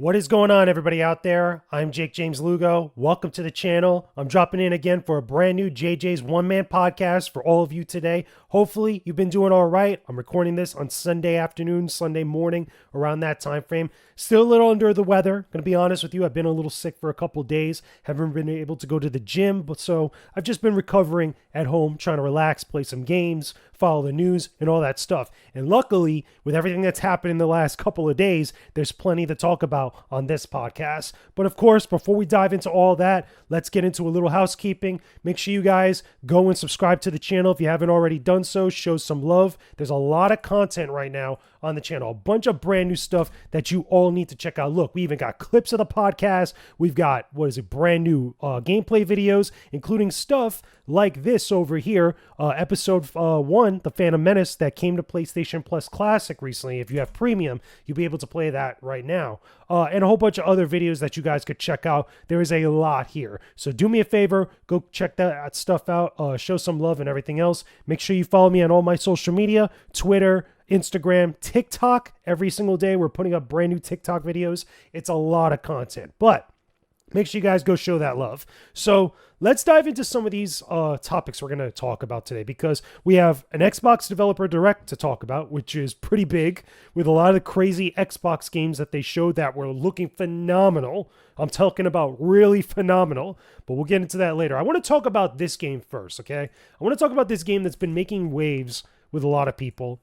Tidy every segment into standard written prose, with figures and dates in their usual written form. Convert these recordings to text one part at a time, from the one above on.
What is going on, everybody out there? I'm Jakejames Lugo. Welcome to the channel. I'm dropping in again for a brand new JJ's one-man podcast for all of you today. Hopefully, you've been doing all right. I'm recording this on Sunday afternoon, Sunday morning, around that time frame. Still a little under the weather. Gonna be honest with you, I've been a little sick for a couple of days. Haven't been able to go to the gym, but so I've just been recovering at home, trying to relax, play some games, follow the news, and all that stuff. And luckily, with everything that's happened in the last couple of days, there's plenty to talk about on this podcast. But of course, before we dive into all that, let's get into a little housekeeping. Make sure you guys go and subscribe to the channel if you haven't already done so. Show some love. There's a lot of content right now on the channel, a bunch of brand new stuff that you all need to check out. Look, we even got clips of the podcast. We've got, brand new gameplay videos, including stuff like this over here, episode 1, The Phantom Menace, that came to PlayStation Plus Classic recently. If you have Premium, you'll be able to play that right now. And a whole bunch of other videos that you guys could check out. There is a lot here. So do me a favor, go check that stuff out, show some love and everything else. Make sure you follow me on all my social media, Twitter, Instagram, TikTok. Every single day we're putting up brand new TikTok videos. It's a lot of content, but make sure you guys go show that love. So let's dive into some of these topics we're going to talk about today, because we have an Xbox Developer Direct to talk about, which is pretty big, with a lot of the crazy Xbox games that they showed that were looking phenomenal. I'm talking about really phenomenal, but we'll get into that later. I want to talk about this game first, okay? I want to talk about this game that's been making waves with a lot of people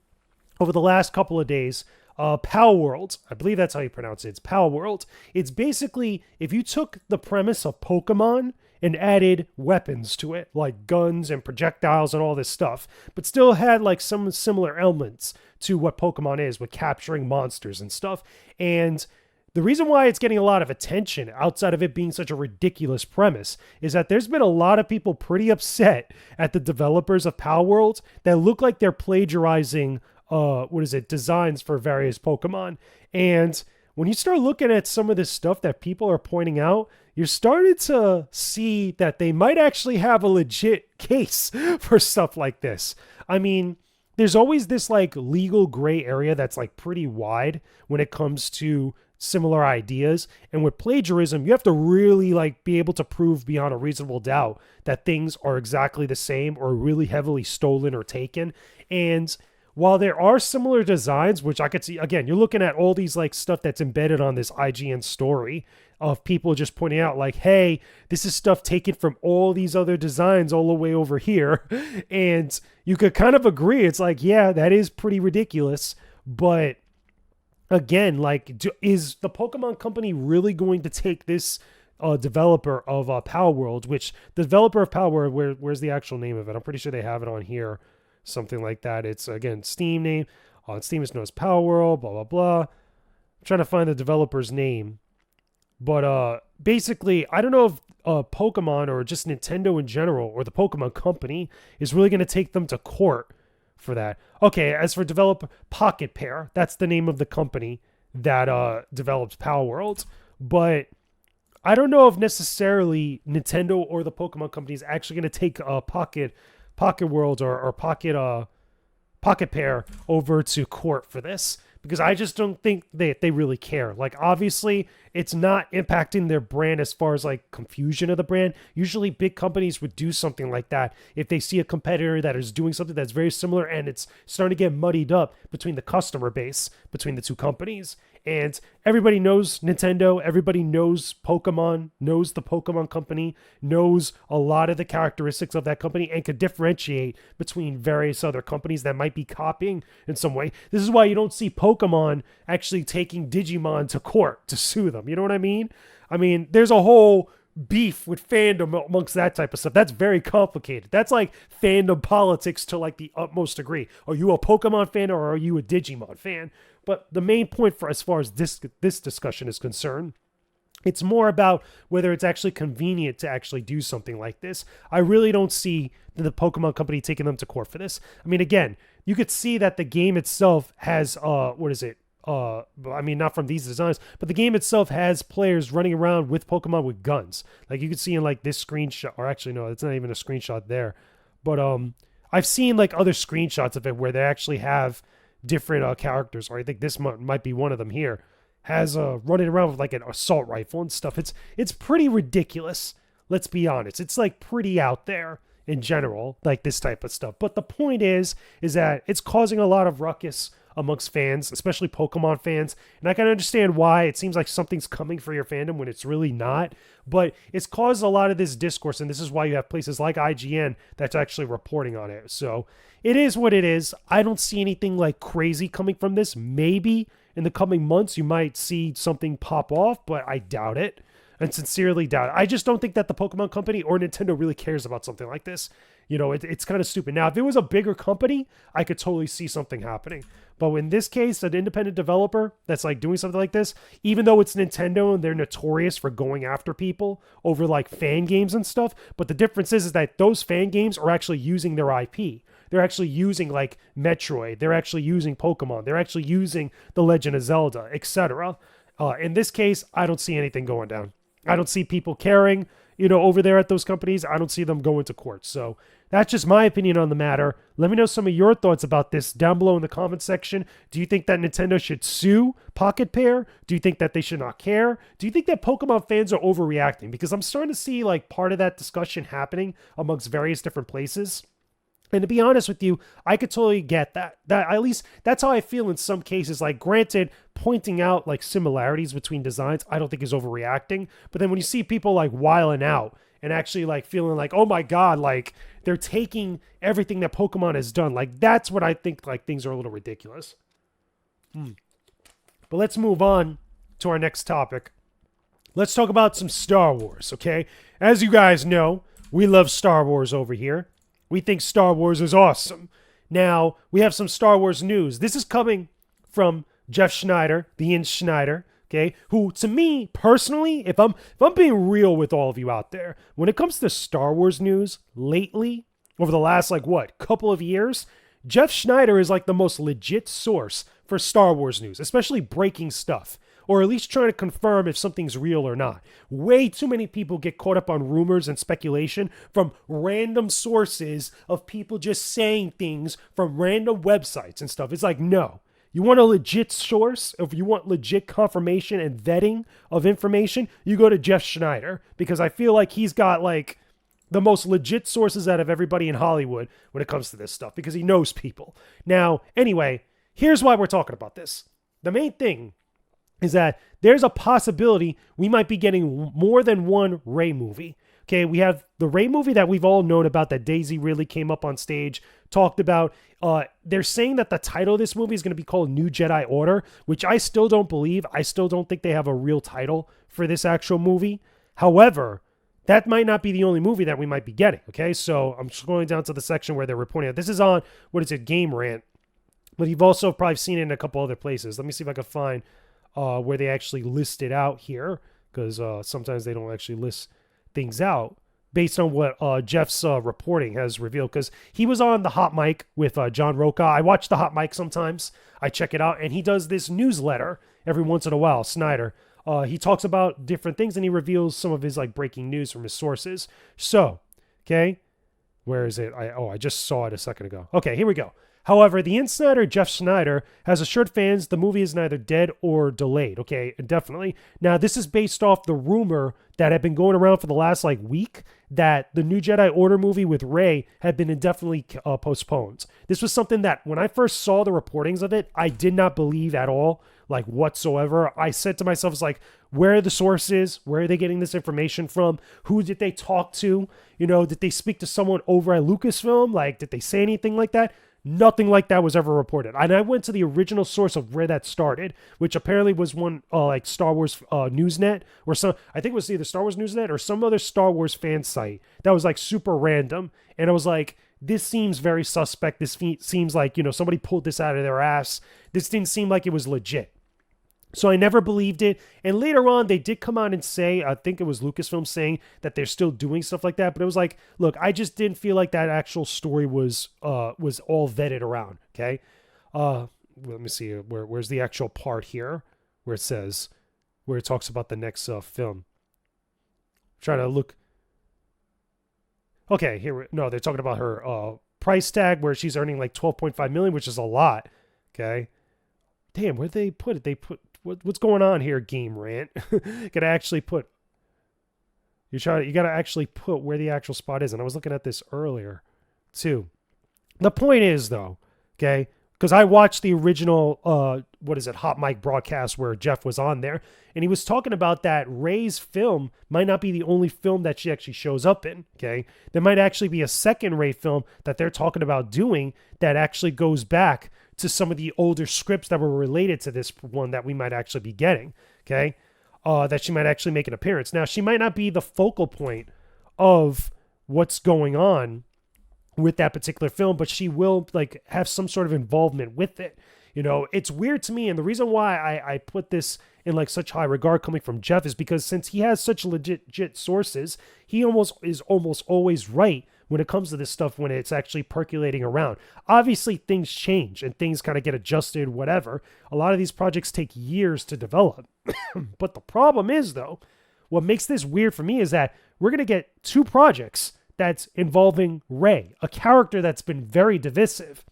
over the last couple of days. Palworld, I believe that's how you pronounce it. It's Palworld. It's basically, if you took the premise of Pokemon and added weapons to it, like guns and projectiles and all this stuff, but still had like some similar elements to what Pokemon is with capturing monsters and stuff. And the reason why it's getting a lot of attention, outside of it being such a ridiculous premise, is that there's been a lot of people pretty upset at the developers of Palworld that look like they're plagiarizing designs for various Pokemon. And when you start looking at some of this stuff that people are pointing out, you're starting to see that they might actually have a legit case for stuff like this. I mean, there's always this like legal gray area that's like pretty wide when it comes to similar ideas. And with plagiarism, you have to really like be able to prove beyond a reasonable doubt that things are exactly the same or really heavily stolen or taken. And while there are similar designs, which I could see, again, you're looking at all these like stuff that's embedded on this IGN story of people just pointing out like, hey, this is stuff taken from all these other designs all the way over here. And you could kind of agree. It's like, yeah, that is pretty ridiculous. But again, like, is the Pokemon company really going to take this developer of Palworld, which the developer of Palworld, where's the actual name of it? I'm pretty sure they have it on here. Something like that. It's, again, Steam name. On Steam it's known as Palworld, blah, blah, blah. I'm trying to find the developer's name. But basically, I don't know if Pokemon or just Nintendo in general or the Pokemon company is really going to take them to court for that. Okay, as for developer, Pocket Pair, that's the name of the company that develops Palworld. But I don't know if necessarily Nintendo or the Pokemon company is actually going to take Pocket World or Pocket Pair over to court for this, because I just don't think they really care. Like, obviously, it's not impacting their brand as far as like confusion of the brand. Usually big companies would do something like that if they see a competitor that is doing something that's very similar and it's starting to get muddied up between the customer base between the two companies. And everybody knows Nintendo, everybody knows Pokemon, knows the Pokemon company, knows a lot of the characteristics of that company, and could differentiate between various other companies that might be copying in some way. This is why you don't see Pokemon actually taking Digimon to court to sue them. You know what I mean? I mean, there's a whole beef with fandom amongst that type of stuff. That's very complicated. That's like fandom politics to like the utmost degree. Are you a Pokemon fan or are you a Digimon fan? But the main point for as far as this discussion is concerned, it's more about whether it's actually convenient to actually do something like this. I really don't see the Pokemon company taking them to court for this. I mean, again, you could see that the game itself has, I mean, not from these designs, but the game itself has players running around with Pokemon with guns. Like you could see in like this screenshot, or actually, no, it's not even a screenshot there. But I've seen like other screenshots of it where they actually have different characters, or I think this might be one of them here. has running around with like an assault rifle and stuff. It's pretty ridiculous. Let's be honest. It's like pretty out there in general, like this type of stuff. But the point is that it's causing a lot of ruckus amongst fans, especially Pokemon fans. And I can understand why it seems like something's coming for your fandom when it's really not. But it's caused a lot of this discourse, and this is why you have places like IGN that's actually reporting on it. So it is what it is. I don't see anything like crazy coming from this. Maybe in the coming months you might see something pop off, but I doubt it. And sincerely doubt it. I just don't think that the Pokemon company or Nintendo really cares about something like this. You know, it's kind of stupid. Now, if it was a bigger company, I could totally see something happening. But in this case, an independent developer that's like doing something like this, even though it's Nintendo and they're notorious for going after people over like fan games and stuff, but the difference is that those fan games are actually using their IP. They're actually using like Metroid. They're actually using Pokemon. They're actually using The Legend of Zelda, etc. In this case, I don't see anything going down. I don't see people caring, you know, over there at those companies. I don't see them going to court. So that's just my opinion on the matter. Let me know some of your thoughts about this down below in the comment section. Do you think that Nintendo should sue Pocket Pair? Do you think that they should not care? Do you think that Pokemon fans are overreacting? Because I'm starting to see like part of that discussion happening amongst various different places. And to be honest with you, I could totally get that. That at least that's how I feel in some cases. Like, granted, pointing out like similarities between designs, I don't think is overreacting. But then when you see people like wiling out and actually like feeling like, oh my God, like they're taking everything that Pokemon has done, like that's what I think like things are a little ridiculous. But let's move on to our next topic. Let's talk about some Star Wars, okay? As you guys know, we love Star Wars over here. We think Star Wars is awesome. Now, we have some Star Wars news. This is coming from Jeff Schneider, the Ian Schneider, okay, who, to me, personally, if I'm being real with all of you out there, when it comes to Star Wars news lately, over the last, like, couple of years, Jeff Schneider is, like, the most legit source for Star Wars news, especially breaking stuff, or at least trying to confirm if something's real or not. Way too many people get caught up on rumors and speculation from random sources of people just saying things from random websites and stuff. It's like, no. You want a legit source? If you want legit confirmation and vetting of information, you go to Jeff Schneider, because I feel like he's got like the most legit sources out of everybody in Hollywood when it comes to this stuff, because he knows people. Now, anyway, here's why we're talking about this. The main thing is that there's a possibility we might be getting more than one Rey movie. Okay, we have the Rey movie that we've all known about, that Daisy really came up on stage, talked about. They're saying that the title of this movie is going to be called New Jedi Order, which I still don't believe. I still don't think they have a real title for this actual movie. However, that might not be the only movie that we might be getting. Okay, so I'm scrolling down to the section where they're reporting it. This is on, Game Rant, but you've also probably seen it in a couple other places. Let me see if I can find where they actually list it out here, because sometimes they don't actually list things out based on what Jeff's reporting has revealed, because he was on the Hot Mic with John Roca. I watch the Hot Mic sometimes. I check it out, and he does this newsletter every once in a while, Snyder. He talks about different things, and he reveals some of his like breaking news from his sources. So, okay, where is it? I just saw it a second ago. Okay, here we go. However, the insider Jeff Schneider has assured fans the movie is neither dead or delayed. Okay, definitely. Now, this is based off the rumor that had been going around for the last like week that the New Jedi Order movie with Rey had been indefinitely postponed. This was something that when I first saw the reportings of it, I did not believe at all, like whatsoever. I said to myself, it's like, where are the sources? Where are they getting this information from? Who did they talk to? You know, did they speak to someone over at Lucasfilm? Like, did they say anything like that? Nothing like that was ever reported. And I went to the original source of where that started, which apparently was one like Star Wars Newsnet, or some, I think it was either Star Wars Newsnet or some other Star Wars fan site that was like super random. And I was like, this seems very suspect. This seems like, you know, somebody pulled this out of their ass. This didn't seem like it was legit. So I never believed it. And later on, they did come out and say, I think it was Lucasfilm saying that they're still doing stuff like that. But it was like, look, I just didn't feel like that actual story was all vetted around. Okay. Let me see. Where's the actual part here where it says, where it talks about the next film. Trying to look. Okay, they're talking about her price tag where she's earning like $12.5 million, which is a lot. Okay. Damn, where'd they put it? They put what's going on here, Game Rant? Gotta actually put you gotta actually put where the actual spot is. And I was looking at this earlier too. The point is though, okay, because I watched the original hot mic broadcast where Jeff was on there, and he was talking about that Rey's film might not be the only film that she actually shows up in. Okay, there might actually be a second Rey film that they're talking about doing that actually goes back to some of the older scripts that were related to this one that we might actually be getting. Okay, that she might actually make an appearance. Now, she might not be the focal point of what's going on with that particular film, but she will like have some sort of involvement with it. You know, it's weird to me, and the reason why I put this in like such high regard coming from Jeff is because since he has such legit sources, he is almost always right when it comes to this stuff when it's actually percolating around. Obviously, things change and things kind of get adjusted, whatever. A lot of these projects take years to develop. But the problem is, though, what makes this weird for me is that we're going to get 2 projects that's involving Rey, a character that's been very divisive.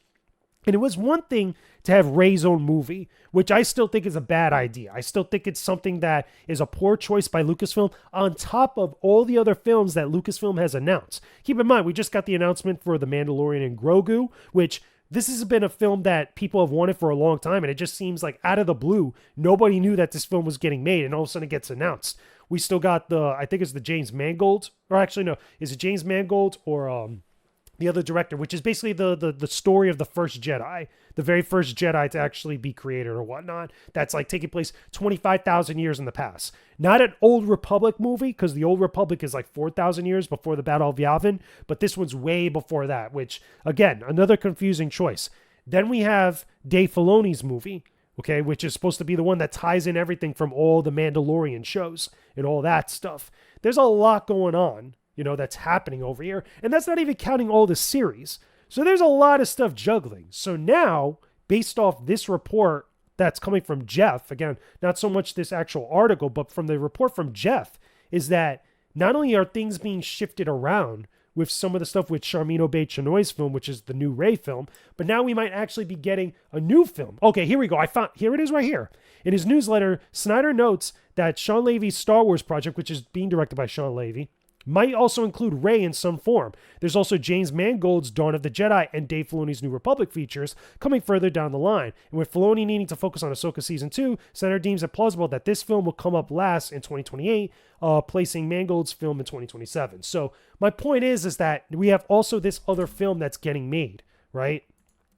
And it was one thing to have Rey's own movie, which I still think is a bad idea. I still think it's something that is a poor choice by Lucasfilm on top of all the other films that Lucasfilm has announced. Keep in mind, we just got the announcement for The Mandalorian and Grogu, which this has been a film that people have wanted for a long time, and it just seems like out of the blue, nobody knew that this film was getting made, and all of a sudden it gets announced. We still got I think it's the James Mangold, or actually no, is it James Mangold or the other director, which is basically the story of the first Jedi, the very first Jedi to actually be created or whatnot. That's like taking place 25,000 years in the past. Not an Old Republic movie, because the Old Republic is like 4,000 years before the Battle of Yavin, but this one's way before that, which, again, another confusing choice. Then we have Dave Filoni's movie, okay, which is supposed to be the one that ties in everything from all the Mandalorian shows and all that stuff. There's a lot going on, you know, that's happening over here. And that's not even counting all the series. So there's a lot of stuff juggling. So now, based off this report that's coming from Jeff, again, not so much this actual article, but from the report from Jeff, is that not only are things being shifted around with some of the stuff with Charmin Obaid-Chinoy's film, which is the new Rey film, but now we might actually be getting a new film. Okay, here we go. Here it is right here. In his newsletter, Snyder notes that Sean Levy's Star Wars project, which is being directed by Sean Levy, might also include Rey in some form. There's also James Mangold's Dawn of the Jedi and Dave Filoni's New Republic features coming further down the line. And with Filoni needing to focus on Ahsoka Season 2, Snyder deems it plausible that this film will come up last in 2028, placing Mangold's film in 2027. So my point is that we have also this other film that's getting made, right?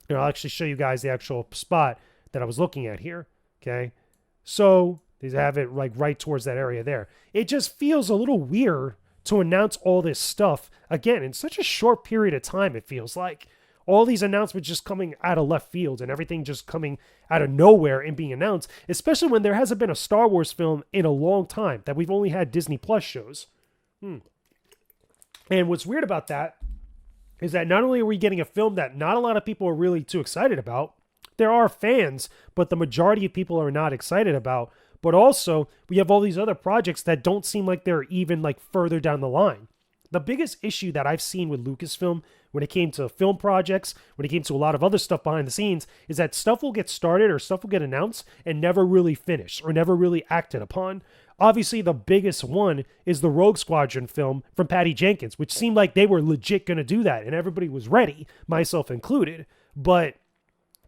And I'll actually show you guys the actual spot that I was looking at here, okay? So they have it like right towards that area there. It just feels a little weird to announce all this stuff, again, in such a short period of time. It feels like all these announcements just coming out of left field and everything just coming out of nowhere and being announced, especially when there hasn't been a Star Wars film in a long time, that we've only had Disney Plus shows. And what's weird about that is that not only are we getting a film that not a lot of people are really too excited about, there are fans, but the majority of people are not excited about. But also, we have all these other projects that don't seem like they're even like further down the line. The biggest issue that I've seen with Lucasfilm when it came to film projects, when it came to a lot of other stuff behind the scenes, is that stuff will get started or stuff will get announced and never really finished or never really acted upon. Obviously, the biggest one is the Rogue Squadron film from Patty Jenkins, which seemed like they were legit going to do that and everybody was ready, myself included. But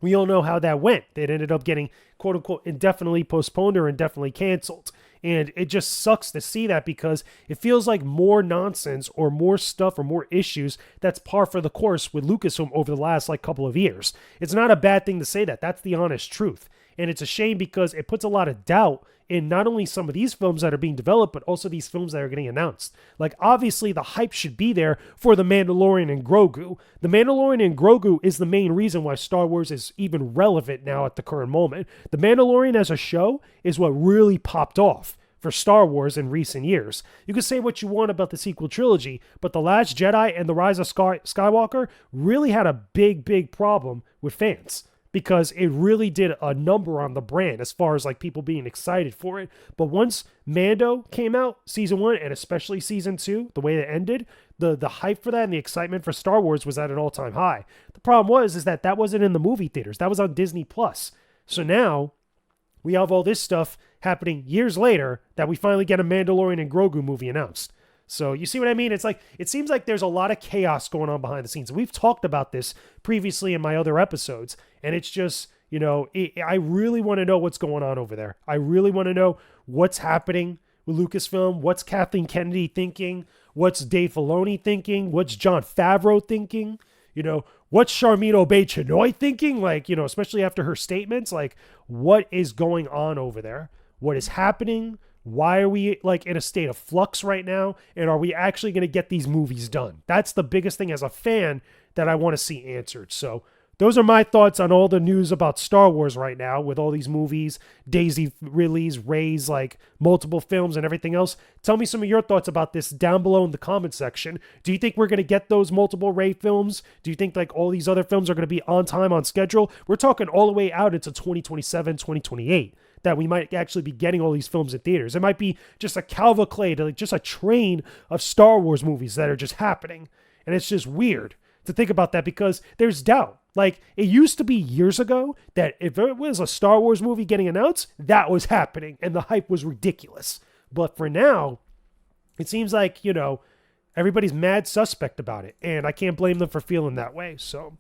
we all know how that went. It ended up getting, quote unquote, indefinitely postponed or indefinitely canceled. And it just sucks to see that because it feels like more nonsense or more stuff or more issues that's par for the course with Lucasfilm over the last like couple of years. It's not a bad thing to say that. That's the honest truth. And it's a shame because it puts a lot of doubt in not only some of these films that are being developed, but also these films that are getting announced. Like, obviously, the hype should be there for The Mandalorian and Grogu. The Mandalorian and Grogu is the main reason why Star Wars is even relevant now at the current moment. The Mandalorian as a show is what really popped off for Star Wars in recent years. You can say what you want about the sequel trilogy, but The Last Jedi and The Rise of Skywalker really had a big problem with fans, because it really did a number on the brand as far as like people being excited for it. But once Mando came out, season 1, and especially season 2, the way it ended, the hype for that and the excitement for Star Wars was at an all-time high. The problem was that wasn't in the movie theaters. That was on Disney Plus. So now we have all this stuff happening years later that we finally get a Mandalorian and Grogu movie announced. So you see what I mean? It's like, it seems like there's a lot of chaos going on behind the scenes. We've talked about this previously in my other episodes, and it's just, I really want to know what's going on over there. I really want to know what's happening with Lucasfilm. What's Kathleen Kennedy thinking? What's Dave Filoni thinking? What's Jon Favreau thinking? What's Charmin Obey-Chinoy thinking? Especially after her statements, what is going on over there? What is happening? Why are we in a state of flux right now? And are we actually going to get these movies done? That's the biggest thing as a fan that I want to see answered. So those are my thoughts on all the news about Star Wars right now with all these movies, Daisy Ridley's, Rey's, multiple films and everything else. Tell me some of your thoughts about this down below in the comment section. Do you think we're going to get those multiple Rey films? Do you think all these other films are going to be on time, on schedule? We're talking all the way out into 2027, 2028. That we might actually be getting all these films in theaters. It might be just a cavalcade, just a train of Star Wars movies that are just happening. And it's just weird to think about that because there's doubt. It used to be years ago that if it was a Star Wars movie getting announced, that was happening and the hype was ridiculous. But for now, it seems like, everybody's mad suspect about it. And I can't blame them for feeling that way. So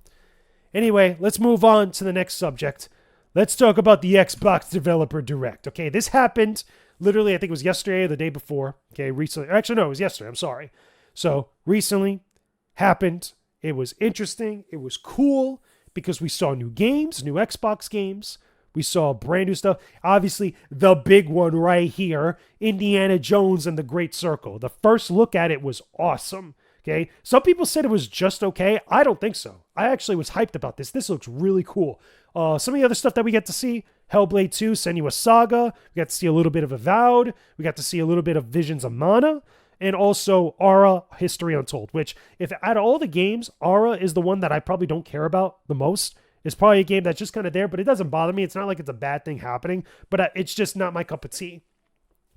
anyway, let's move on to the next subject. Let's talk about the Xbox Developer Direct. Okay, this happened literally, I think it was yesterday or the day before. Okay, recently. Actually, no, it was yesterday. I'm sorry. So, recently happened. It was interesting. It was cool because we saw new games, new Xbox games. We saw brand new stuff. Obviously, the big one right here, Indiana Jones and the Great Circle. The first look at it was awesome. Okay, some people said it was just okay. I don't think so. I actually was hyped about this. This looks really cool. Some of the other stuff that we get to see, Hellblade 2, Senua's Saga. We got to see a little bit of Avowed. We got to see a little bit of Visions of Mana. And also Aura, History Untold, which if out of all the games, Aura is the one that I probably don't care about the most. It's probably a game that's just kind of there, but it doesn't bother me. It's not like it's a bad thing happening, but it's just not my cup of tea.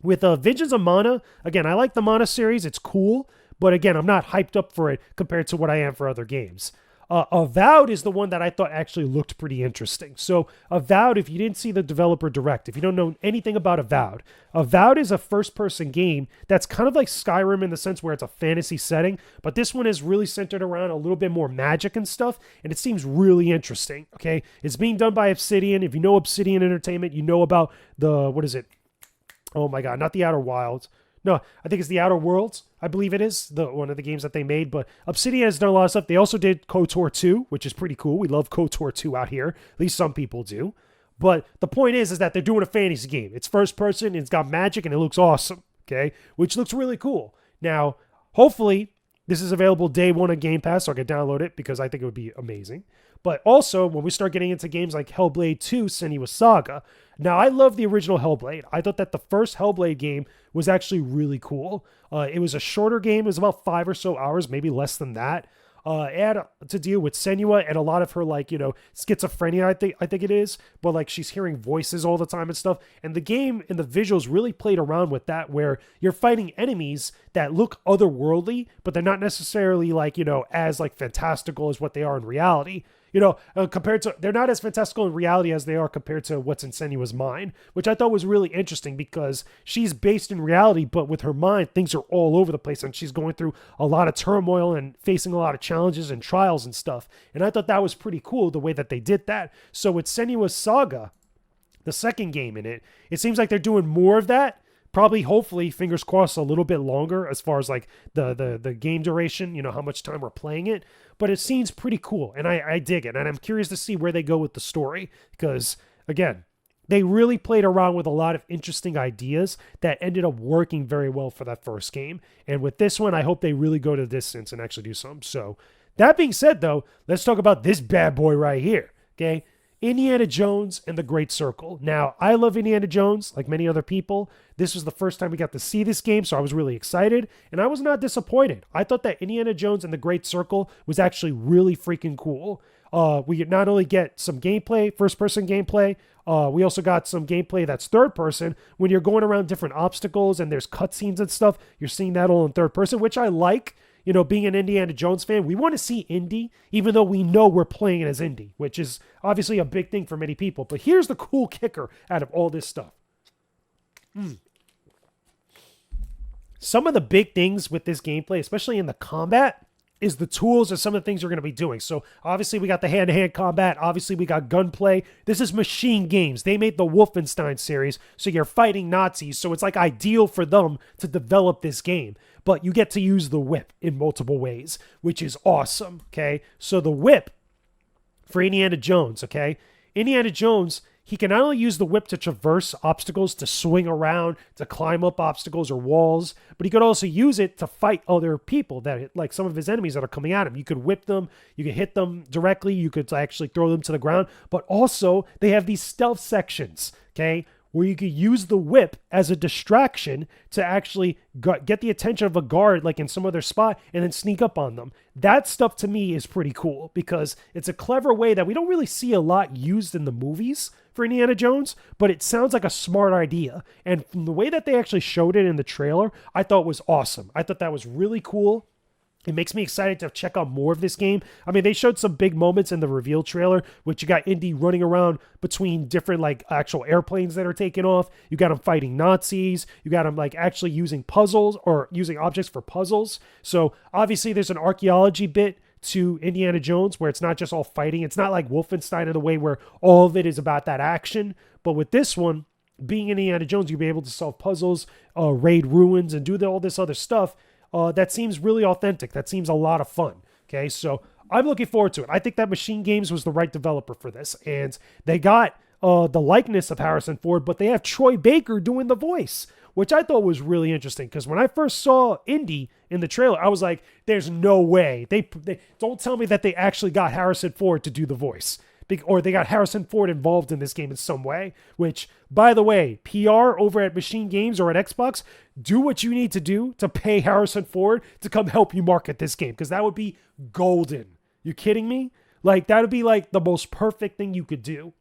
With Visions of Mana, again, I like the Mana series. It's cool. But again, I'm not hyped up for it compared to what I am for other games. Avowed is the one that I thought actually looked pretty interesting. So Avowed, if you didn't see the developer direct, if you don't know anything about Avowed, Avowed is a first-person game that's kind of like Skyrim in the sense where it's a fantasy setting, but this one is really centered around a little bit more magic and stuff, and it seems really interesting, okay? It's being done by Obsidian. If you know Obsidian Entertainment, you know about what is it? Oh my God, not the Outer Wilds. No, I think it's the Outer Worlds, I believe it is, one of the games that they made. But Obsidian has done a lot of stuff. They also did KOTOR 2, which is pretty cool. We love KOTOR 2 out here. At least some people do. But the point is that they're doing a fantasy game. It's first person, it's got magic, and it looks awesome, okay? Which looks really cool. Now, hopefully, this is available day one on Game Pass, so I can download it because I think it would be amazing. But also, when we start getting into games like Hellblade 2, Senua's Saga. Now, I love the original Hellblade. I thought that the first Hellblade game was actually really cool. It was a shorter game. It was about 5 or so hours, maybe less than that. It had to deal with Senua and a lot of her, schizophrenia, I think it is. But, she's hearing voices all the time and stuff. And the game and the visuals really played around with that, where you're fighting enemies that look otherworldly, but they're not necessarily, as, fantastical as what they are in reality. Compared to, they're not as fantastical in reality as they are compared to what's in Senua's mind, which I thought was really interesting because she's based in reality, but with her mind, things are all over the place and she's going through a lot of turmoil and facing a lot of challenges and trials and stuff. And I thought that was pretty cool the way that they did that. So with Senua's Saga, the second game in it, it seems like they're doing more of that. Probably, hopefully, fingers crossed, a little bit longer as far as the game duration, how much time we're playing it. But it seems pretty cool, and I dig it. And I'm curious to see where they go with the story because, again, they really played around with a lot of interesting ideas that ended up working very well for that first game. And with this one, I hope they really go to the distance and actually do something. So that being said, though, let's talk about this bad boy right here, okay? Indiana Jones and the Great Circle. Now, I love Indiana Jones, like many other people. This was the first time we got to see this game, so I was really excited, and I was not disappointed. I thought that Indiana Jones and the Great Circle was actually really freaking cool. We not only get some gameplay, first-person gameplay, we also got some gameplay that's third-person. When you're going around different obstacles and there's cutscenes and stuff, you're seeing that all in third-person, which I like. being an Indiana Jones fan, we want to see Indy, even though we know we're playing it as Indy, which is obviously a big thing for many people. But here's the cool kicker out of all this stuff. Some of the big things with this gameplay, especially in the combat, is the tools and some of the things you're going to be doing. So obviously we got the hand-to-hand combat. Obviously we got gunplay. This is Machine Games. They made the Wolfenstein series. So you're fighting Nazis. So it's like ideal for them to develop this game. But you get to use the whip in multiple ways, which is awesome. Okay. So the whip for Indiana Jones. Okay. Indiana Jones, he can not only use the whip to traverse obstacles, to swing around, to climb up obstacles or walls, but he could also use it to fight other people, that like some of his enemies that are coming at him. You could whip them, you could hit them directly, you could actually throw them to the ground, but also they have these stealth sections, okay, where you could use the whip as a distraction to actually get the attention of a guard, like in some other spot, and then sneak up on them. That stuff to me is pretty cool because it's a clever way that we don't really see a lot used in the movies for Indiana Jones, but it sounds like a smart idea. And from the way that they actually showed it in the trailer, I thought was awesome. I thought that was really cool. It makes me excited to check out more of this game. I mean, they showed some big moments in the reveal trailer, which you got Indy running around between different like actual airplanes that are taking off. You got him fighting Nazis. You got him like actually using puzzles or using objects for puzzles. So obviously there's an archaeology bit to Indiana Jones where it's not just all fighting. It's not like Wolfenstein in the way where all of it is about that action. But with this one, being Indiana Jones, you'll be able to solve puzzles, raid ruins, and do all this other stuff. That seems really authentic. That seems a lot of fun. Okay, so I'm looking forward to it. I think that Machine Games was the right developer for this. And they got the likeness of Harrison Ford, but they have Troy Baker doing the voice, which I thought was really interesting. Because when I first saw Indy in the trailer, I was like, there's no way. They don't tell me that they actually got Harrison Ford to do the voice. Or they got Harrison Ford involved in this game in some way, which, by the way, PR over at Machine Games or at Xbox, do what you need to do to pay Harrison Ford to come help you market this game, because that would be golden. You kidding me? Like, that would be like the most perfect thing you could do.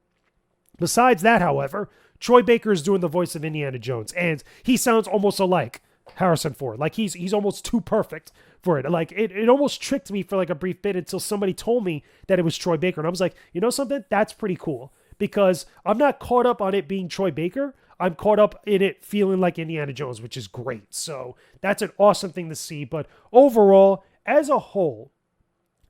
Besides that, however, Troy Baker is doing the voice of Indiana Jones, and he sounds almost alike Harrison Ford. Like, he's almost too perfect for it. Like, it almost tricked me for like a brief bit until somebody told me that it was Troy Baker. And I was like, you know something? That's pretty cool. Because I'm not caught up on it being Troy Baker. I'm caught up in it feeling like Indiana Jones, which is great. So that's an awesome thing to see. But overall, as a whole,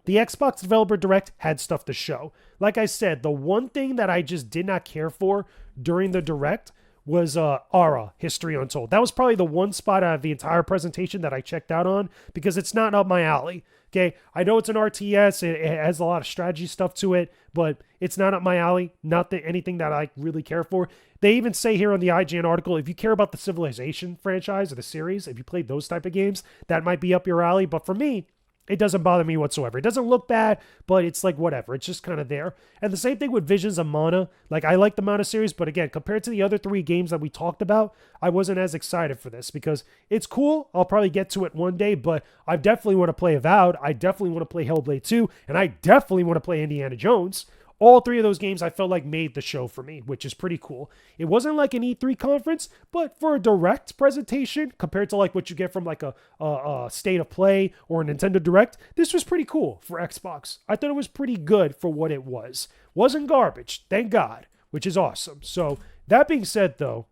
the Xbox Developer Direct had stuff to show. Like I said, the one thing that I just did not care for during the Direct was Aura, History Untold. That was probably the one spot out of the entire presentation that I checked out on because it's not up my alley. Okay, I know it's an RTS, it has a lot of strategy stuff to it, but it's not up my alley, anything that I really care for. They even say here on the IGN article, if you care about the Civilization franchise or the series, if you played those type of games, that might be up your alley. But for me, it doesn't bother me whatsoever. It doesn't look bad, but it's like whatever. It's just kind of there. And the same thing with Visions of Mana. Like, I like the Mana series, but again, compared to the other 3 games that we talked about, I wasn't as excited for this because it's cool. I'll probably get to it one day, but I definitely want to play Avowed. I definitely want to play Hellblade 2, and I definitely want to play Indiana Jones. All 3 of those games I felt like made the show for me, which is pretty cool. It wasn't like an E3 conference, but for a direct presentation compared to like what you get from like a State of Play or a Nintendo Direct, this was pretty cool for Xbox. I thought it was pretty good for what it was. Wasn't garbage, thank God, which is awesome. So that being said though,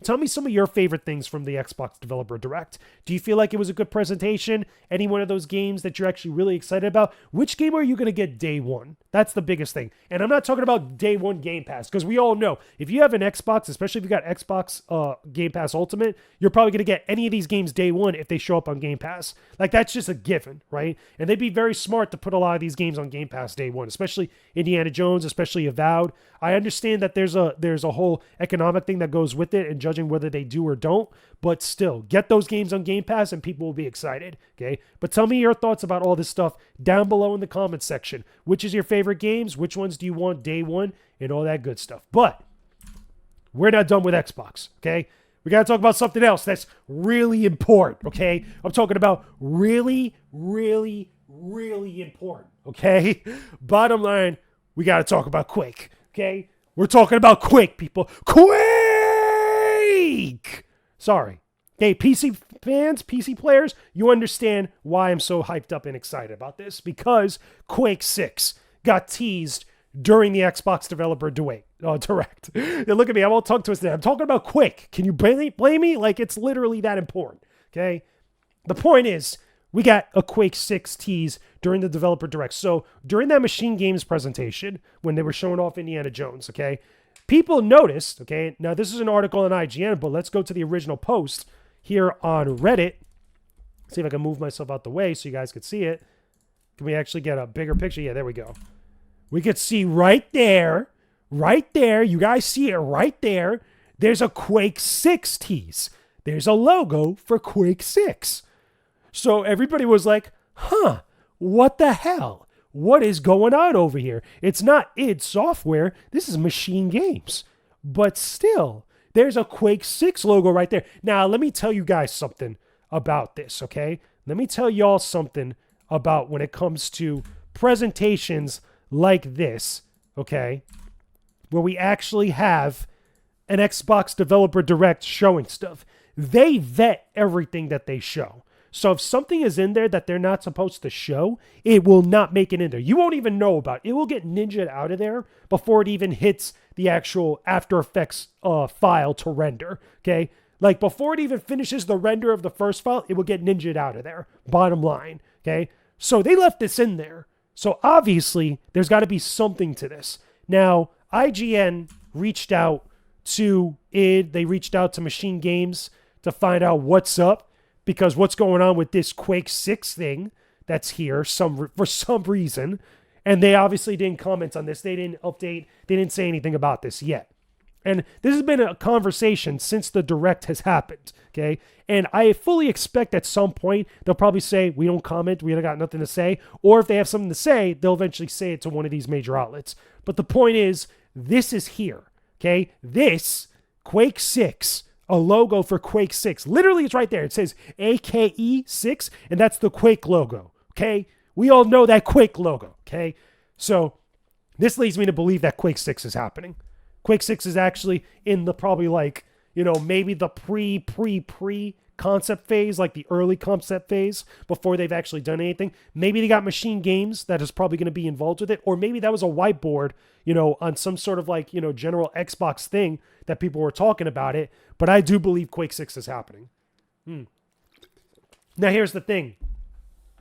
tell me some of your favorite things from the Xbox Developer Direct. Do you feel like it was a good presentation? Any one of those games that you're actually really excited about? Which game are you going to get day one? That's the biggest thing. And I'm not talking about day one Game Pass, because we all know if you have an Xbox, especially if you got Xbox Game Pass Ultimate, you're probably going to get any of these games day one if they show up on Game Pass. Like, that's just a given, right? And they'd be very smart to put a lot of these games on Game Pass day one, especially Indiana Jones, especially Avowed. I understand that there's a whole economic thing that goes with it and judging whether they do or don't, but still, get those games on Game Pass and people will be excited, okay? But tell me your thoughts about all this stuff down below in the comments section. Which is your favorite games? Which ones do you want day one? And all that good stuff. But we're not done with Xbox, okay? We got to talk about something else that's really important, okay? I'm talking about really, really, really important, okay? Bottom line, we got to talk about QUAKE, okay? We're talking about QUAKE, people. QUAKE! Sorry. Okay, PC fans, PC players, you understand why I'm so hyped up and excited about this, because Quake 6 got teased during the Xbox Developer Direct. Look at me, I'm all tongue twisted. I'm talking about Quake. Can you blame me? Like, it's literally that important, okay? The point is, we got a Quake 6 tease during the Developer Direct. So during that Machine Games presentation, when they were showing off Indiana Jones, okay, people noticed, okay, now this is an article on IGN, but let's go to the original post here on Reddit. See if I can move myself out the way so you guys can see it. Can we actually get a bigger picture? Yeah, there we go. We could see right there, you guys see it right there. There's a Quake 6 tease. There's a logo for Quake 6. So everybody was like, huh, what the hell? What is going on over here? It's not id Software. This is Machine Games. But still, there's a Quake 6 logo right there. Now, let me tell you guys something about this, okay? Let me tell y'all something about when it comes to presentations like this, okay, where we actually have an Xbox Developer Direct showing stuff. They vet everything that they show. So if something is in there that they're not supposed to show, it will not make it in there. You won't even know about it. It will get ninja'd out of there before it even hits the actual After Effects file to render, okay? Like, before it even finishes the render of the first file, it will get ninja'd out of there, bottom line, okay? So they left this in there. So obviously, there's got to be something to this. Now, IGN reached out to id. They reached out to Machine Games to find out what's up, because what's going on with this Quake 6 thing that's here for some reason. And they obviously didn't comment on this. They didn't update. They didn't say anything about this yet. And this has been a conversation since the Direct has happened, okay? And I fully expect at some point they'll probably say, we don't comment, we don't got nothing to say. Or if they have something to say, they'll eventually say it to one of these major outlets. But the point is, this is here, okay? This, Quake 6, a logo for Quake 6. Literally, it's right there. It says AKE 6, and that's the Quake logo, okay? We all know that Quake logo, okay? So this leads me to believe that Quake 6 is happening. Quake 6 is actually in the probably like, you know, maybe the pre concept phase, like the early concept phase before they've actually done anything. Maybe they got Machine Games that is probably going to be involved with it. Or maybe that was a whiteboard, you know, on some sort of like, you know, general Xbox thing that people were talking about it. But I do believe Quake 6 is happening. Now, here's the thing.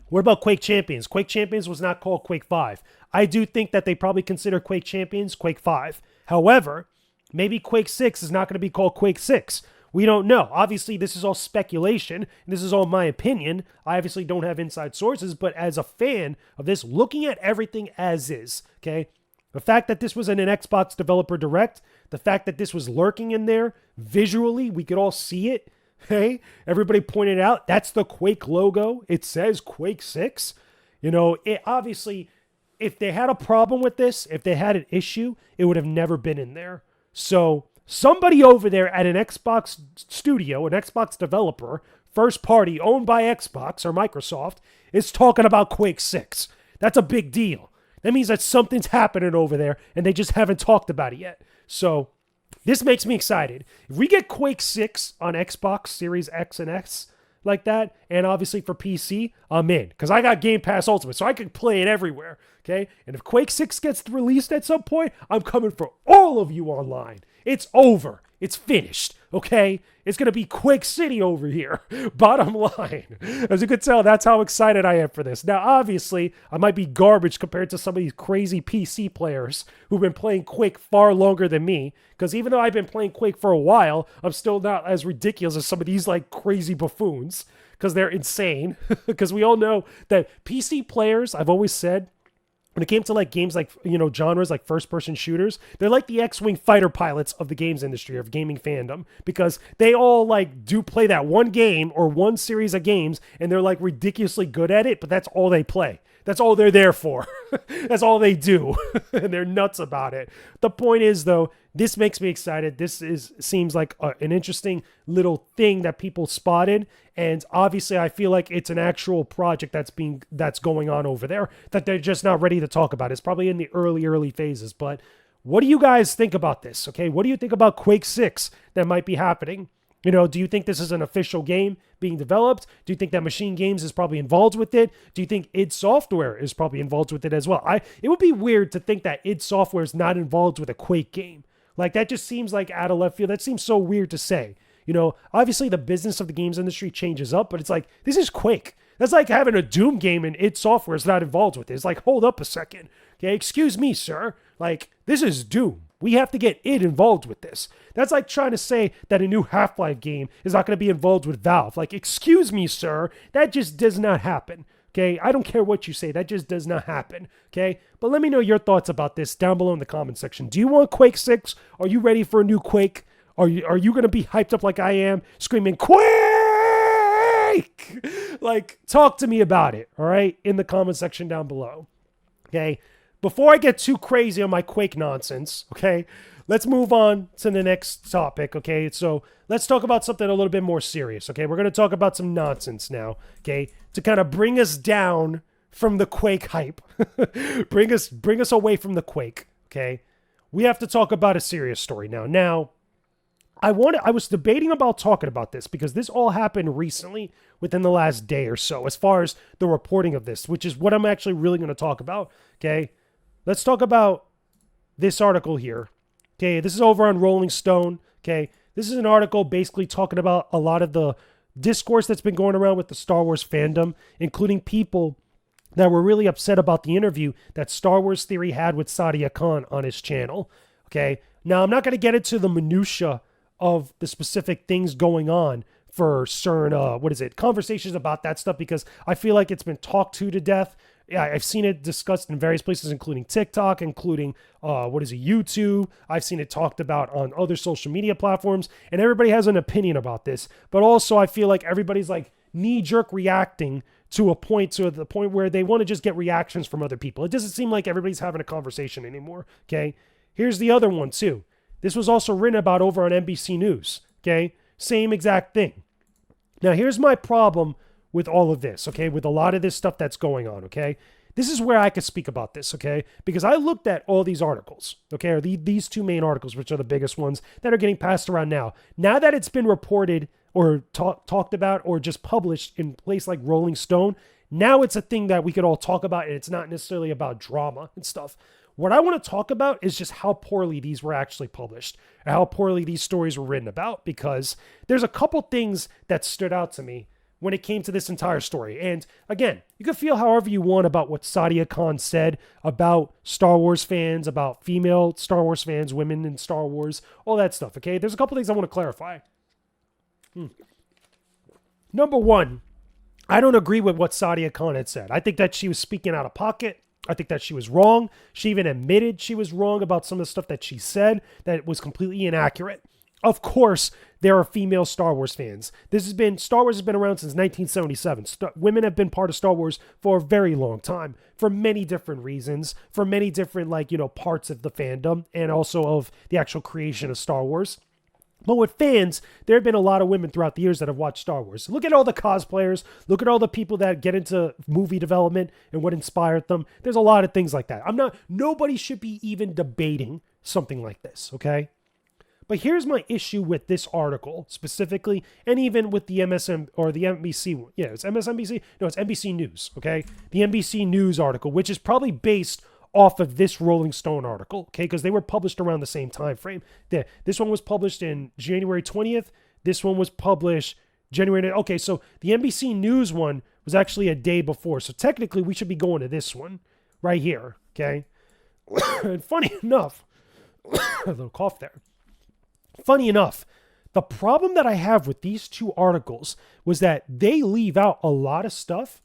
What about Quake Champions? Quake Champions was not called Quake 5. I do think that they probably consider Quake Champions Quake 5. However, maybe Quake 6 is not going to be called Quake 6. We don't know. Obviously, this is all speculation. This is all my opinion. I obviously don't have inside sources, but as a fan of this, looking at everything as is, okay? The fact that this was in an Xbox Developer Direct, the fact that this was lurking in there, visually, we could all see it, okay? Everybody pointed out, that's the Quake logo. It says Quake 6. You know, it obviously, if they had a problem with this, if they had an issue, it would have never been in there. So somebody over there at an Xbox studio, an Xbox developer, first party owned by Xbox or Microsoft, is talking about Quake 6. That's a big deal. That means that something's happening over there and they just haven't talked about it yet. So this makes me excited. If we get Quake 6 on Xbox Series X and S like that, and obviously for PC, I'm in. Because I got Game Pass Ultimate, so I can play it everywhere. Okay? And if Quake 6 gets released at some point, I'm coming for all of you online. It's over. It's finished. Okay? It's going to be Quake City over here. Bottom line. As you can tell, that's how excited I am for this. Now, obviously, I might be garbage compared to some of these crazy PC players who've been playing Quake far longer than me. Because even though I've been playing Quake for a while, I'm still not as ridiculous as some of these like crazy buffoons. Because they're insane. Because we all know that PC players, I've always said, when it came to like games like, you know, genres like first-person shooters, they're like the X-Wing fighter pilots of the games industry, of gaming fandom, because they all like do play that one game or one series of games, and they're like ridiculously good at it, but that's all they play. That's all they're there for. That's all they do. And they're nuts about it. The point is, though, this makes me excited. This seems like an interesting little thing that people spotted. And obviously, I feel like it's an actual project that's going on over there that they're just not ready to talk about. It's probably in the early phases. But what do you guys think about this? Okay, what do you think about Quake 6 that might be happening? You know, do you think this is an official game being developed? Do you think that Machine Games is probably involved with it? Do you think id Software is probably involved with it as well? It would be weird to think that id Software is not involved with a Quake game. Like, that just seems like out of left field. That seems so weird to say. You know, obviously the business of the games industry changes up, but it's like, this is Quake. That's like having a Doom game and id Software is not involved with it. It's like, hold up a second. Okay, excuse me, sir. Like, this is Doom. We have to get id involved with this. That's like trying to say that a new Half-Life game is not going to be involved with Valve. Like, excuse me, sir. That just does not happen. Okay, I don't care what you say. That just does not happen. Okay, but let me know your thoughts about this down below in the comment section. Do you want Quake 6? Are you ready for a new Quake? Are you going to be hyped up like I am, screaming, Quake? Like, talk to me about it, all right, in the comment section down below. Okay, before I get too crazy on my Quake nonsense, okay, let's move on to the next topic, okay? So let's talk about something a little bit more serious, okay? We're going to talk about some nonsense now, okay, to kind of bring us down from the Quake hype. bring us away from the Quake, okay? We have to talk about a serious story now. Now, I was debating about talking about this because this all happened recently within the last day or so as far as the reporting of this, which is what I'm actually really going to talk about, okay? Let's talk about this article here. Okay, this is over on Rolling Stone. Okay, this is an article basically talking about a lot of the discourse that's been going around with the Star Wars fandom, including people that were really upset about the interview that Star Wars Theory had with Sadia Khan on his channel. Okay, now I'm not going to get into the minutia of the specific things going on for certain, conversations about that stuff because I feel like it's been talked to death. Yeah, I've seen it discussed in various places, including TikTok, including, YouTube. I've seen it talked about on other social media platforms, and everybody has an opinion about this. But also, I feel like everybody's like knee-jerk reacting to the point where they want to just get reactions from other people. It doesn't seem like everybody's having a conversation anymore, okay? Here's the other one, too. This was also written about over on NBC News, okay? Same exact thing. Now, here's my problem with all of this, okay? With a lot of this stuff that's going on, okay? This is where I could speak about this, okay? Because I looked at all these articles, okay? Or these two main articles, which are the biggest ones that are getting passed around now. Now that it's been reported or talked about or just published in a place like Rolling Stone, now it's a thing that we could all talk about, and it's not necessarily about drama and stuff. What I want to talk about is just how poorly these were actually published, and how poorly these stories were written about, because there's a couple things that stood out to me when it came to this entire story. And again, you can feel however you want about what Sadia Khan said about Star Wars fans, about female Star Wars fans, women in Star Wars, all that stuff, okay? There's a couple things I want to clarify. Number one, I don't agree with what Sadia Khan had said. I think that she was speaking out of pocket. I think that she was wrong. She even admitted she was wrong about some of the stuff that she said, that it was completely inaccurate. Of course, there are female Star Wars fans. Star Wars has been around since 1977. Women have been part of Star Wars for a very long time, for many different reasons, for many different, parts of the fandom, and also of the actual creation of Star Wars. But with fans, there have been a lot of women throughout the years that have watched Star Wars. Look at all the cosplayers. Look at all the people that get into movie development and what inspired them. There's a lot of things like that. Nobody should be even debating something like this, okay? But here's my issue with this article specifically, and even with the MSM or the NBC. Yeah, it's MSNBC. No, it's NBC News, okay? The NBC News article, which is probably based off of this Rolling Stone article, okay? Because they were published around the same time frame. This one was published in January 20th. This one was published January. Okay, so the NBC News one was actually a day before. So technically, we should be going to this one right here, okay? And funny enough, a little cough there. Funny enough, the problem that I have with these two articles was that they leave out a lot of stuff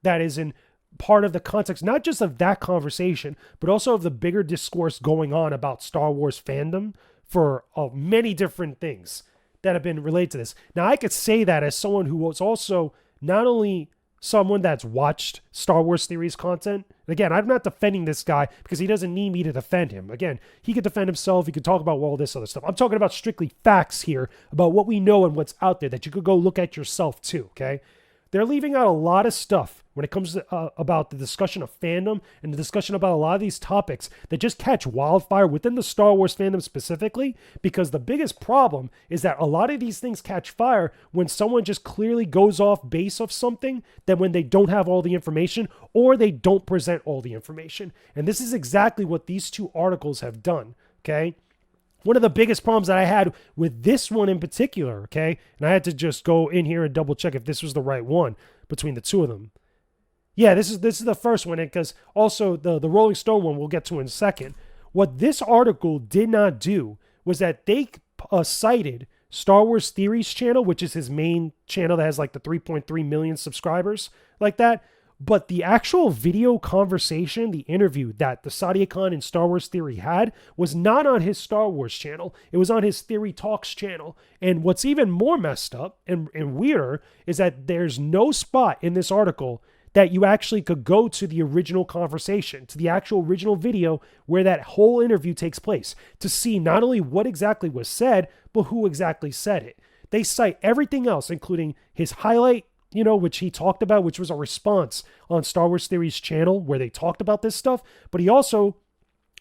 that is in part of the context, not just of that conversation, but also of the bigger discourse going on about Star Wars fandom for many different things that have been related to this. Now, I could say that as someone who was also not only someone that's watched Star Wars Theories content. And again, I'm not defending this guy because he doesn't need me to defend him. Again, he could defend himself. He could talk about all this other stuff. I'm talking about strictly facts here about what we know and what's out there that you could go look at yourself too, okay? They're leaving out a lot of stuff when it comes to, about the discussion of fandom and the discussion about a lot of these topics that just catch wildfire within the Star Wars fandom specifically, because the biggest problem is that a lot of these things catch fire when someone just clearly goes off base of something, that when they don't have all the information or they don't present all the information. And this is exactly what these two articles have done, okay? One of the biggest problems that I had with this one in particular, okay, and I had to just go in here and double check if this was the right one between the two of them. Yeah, this is the first one, because also the Rolling Stone one we'll get to in a second. What this article did not do was that they cited Star Wars Theories channel, which is his main channel that has like the 3.3 million subscribers, like that. But the actual video conversation, the interview that the Sadia Khan and Star Wars Theory had, was not on his Star Wars channel. It was on his Theory Talks channel. And what's even more messed up and weirder is that there's no spot in this article that you actually could go to the original conversation, to the actual original video where that whole interview takes place, to see not only what exactly was said, but who exactly said it. They cite everything else, including his highlight, which he talked about, which was a response on Star Wars Theory's channel where they talked about this stuff. But he also,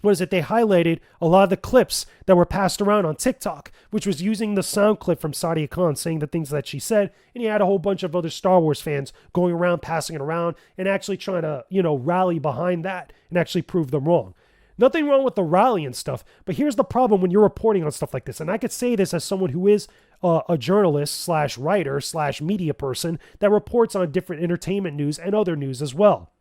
they highlighted a lot of the clips that were passed around on TikTok, which was using the sound clip from Sadia Khan saying the things that she said. And he had a whole bunch of other Star Wars fans going around, passing it around, and actually trying to, rally behind that and actually prove them wrong. Nothing wrong with the rally and stuff, but here's the problem when you're reporting on stuff like this. And I could say this as someone who is a journalist / writer / media person that reports on different entertainment news and other news as well.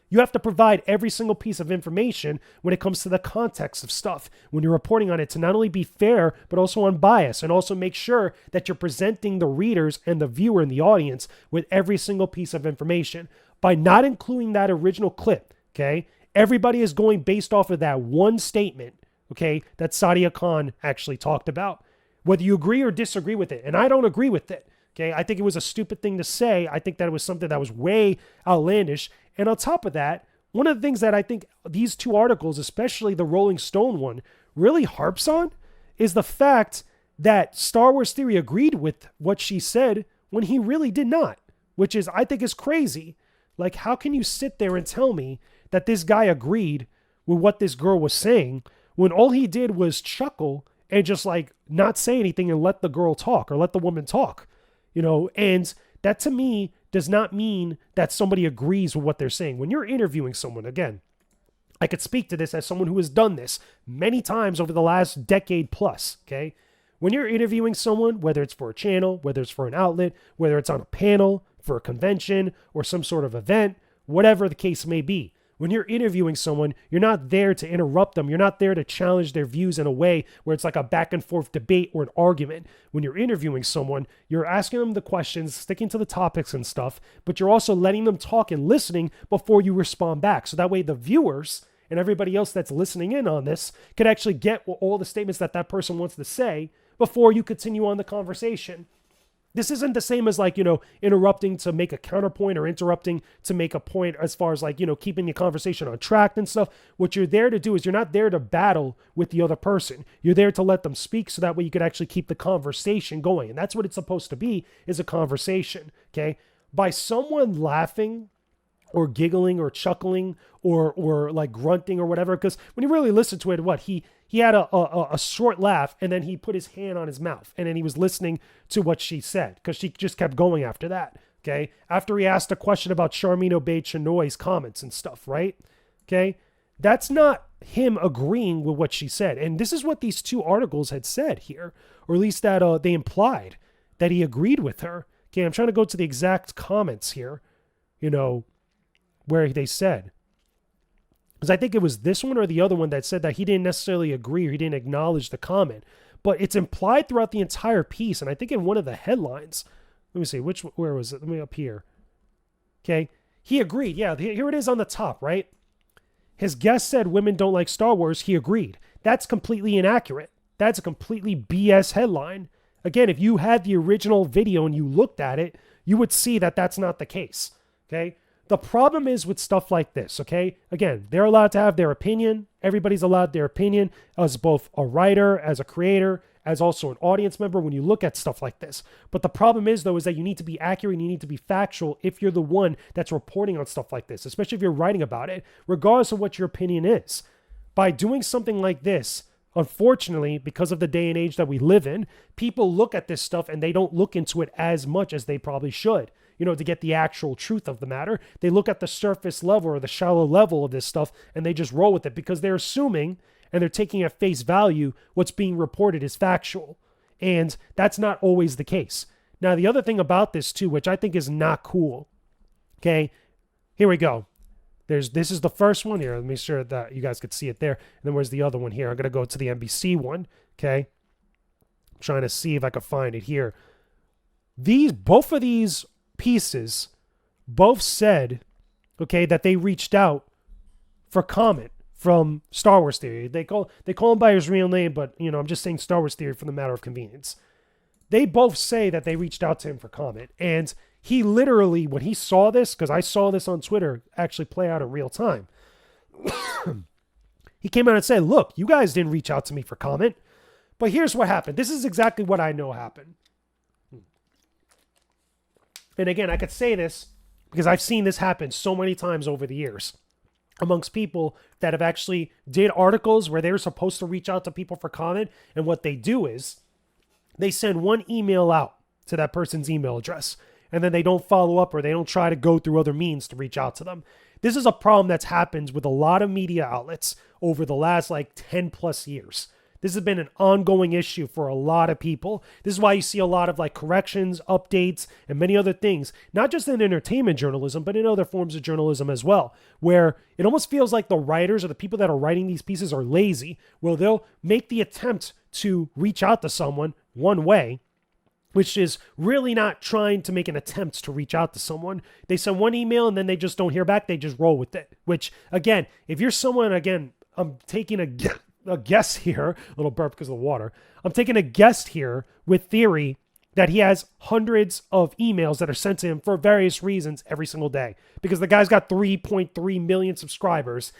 You have to provide every single piece of information when it comes to the context of stuff when you're reporting on it, to not only be fair, but also unbiased, and also make sure that you're presenting the readers and the viewer and the audience with every single piece of information. By not including that original clip, okay, everybody is going based off of that one statement, okay, that Sadia Khan actually talked about. Whether you agree or disagree with it, and I don't agree with it, okay? I think it was a stupid thing to say. I think that it was something that was way outlandish. And on top of that, one of the things that I think these two articles, especially the Rolling Stone one, really harps on is the fact that Star Wars Theory agreed with what she said when he really did not, which is, I think, is crazy. Like, how can you sit there and tell me that this guy agreed with what this girl was saying when all he did was chuckle and just like not say anything and let the girl talk or let the woman talk, and that to me does not mean that somebody agrees with what they're saying. When you're interviewing someone, again, I could speak to this as someone who has done this many times over the last decade plus, okay? When you're interviewing someone, whether it's for a channel, whether it's for an outlet, whether it's on a panel, for a convention, or some sort of event, whatever the case may be, when you're interviewing someone, you're not there to interrupt them. You're not there to challenge their views in a way where it's like a back and forth debate or an argument. When you're interviewing someone, you're asking them the questions, sticking to the topics and stuff, but you're also letting them talk and listening before you respond back. So that way the viewers and everybody else that's listening in on this can actually get all the statements that person wants to say before you continue on the conversation. This isn't the same as interrupting to make a counterpoint or interrupting to make a point as far as keeping the conversation on track and stuff. What you're there to do is you're not there to battle with the other person. You're there to let them speak so that way you could actually keep the conversation going. And that's what it's supposed to be, is a conversation, okay? By someone laughing or giggling or chuckling or like grunting or whatever, because when you really listen to it, he had a short laugh and then he put his hand on his mouth and then he was listening to what she said because she just kept going after that, okay? After he asked a question about Charmin Obey-Chenoy's comments and stuff, right? Okay? That's not him agreeing with what she said. And this is what these two articles had said here, or at least that they implied that he agreed with her. Okay, I'm trying to go to the exact comments here, where they said. Because I think it was this one or the other one that said that he didn't necessarily agree or he didn't acknowledge the comment. But it's implied throughout the entire piece. And I think in one of the headlines, let me see, where was it? Let me up here. Okay. He agreed. Yeah, here it is on the top, right? His guest said women don't like Star Wars. He agreed. That's completely inaccurate. That's a completely BS headline. Again, if you had the original video and you looked at it, you would see that that's not the case. Okay. The problem is with stuff like this, okay? Again, they're allowed to have their opinion. Everybody's allowed their opinion as both a writer, as a creator, as also an audience member when you look at stuff like this. But the problem is, though, is that you need to be accurate and you need to be factual if you're the one that's reporting on stuff like this, especially if you're writing about it, regardless of what your opinion is. By doing something like this, unfortunately, because of the day and age that we live in, people look at this stuff and they don't look into it as much as they probably should, to get the actual truth of the matter. They look at the surface level or the shallow level of this stuff and they just roll with it because they're assuming and they're taking at face value what's being reported is factual. And that's not always the case. Now, the other thing about this too, which I think is not cool, okay, here we go. This is the first one here. Let me make sure that you guys could see it there. And then where's the other one here? I'm going to go to the NBC one, okay? I'm trying to see if I can find it here. Both of these pieces both said, okay, that they reached out for comment from Star Wars Theory. They call him by his real name, but, I'm just saying Star Wars Theory for the matter of convenience. They both say that they reached out to him for comment. And he literally, when he saw this, because I saw this on Twitter actually play out in real time, he came out and said, look, you guys didn't reach out to me for comment, but here's what happened. This is exactly what I know happened. And again, I could say this because I've seen this happen so many times over the years amongst people that have actually did articles where they're supposed to reach out to people for comment. And what they do is they send one email out to that person's email address, and then they don't follow up or they don't try to go through other means to reach out to them. This is a problem that's happened with a lot of media outlets over the last 10 plus years. This has been an ongoing issue for a lot of people. This is why you see a lot of corrections, updates, and many other things, not just in entertainment journalism, but in other forms of journalism as well, where it almost feels like the writers or the people that are writing these pieces are lazy, where they'll make the attempt to reach out to someone one way, which is really not trying to make an attempt to reach out to someone. They send one email and then they just don't hear back. They just roll with it, which again, if you're someone, again, I'm taking a guess here, a little burp because of the water. I'm taking a guess here with Theory that he has hundreds of emails that are sent to him for various reasons every single day, because the guy's got 3.3 million subscribers.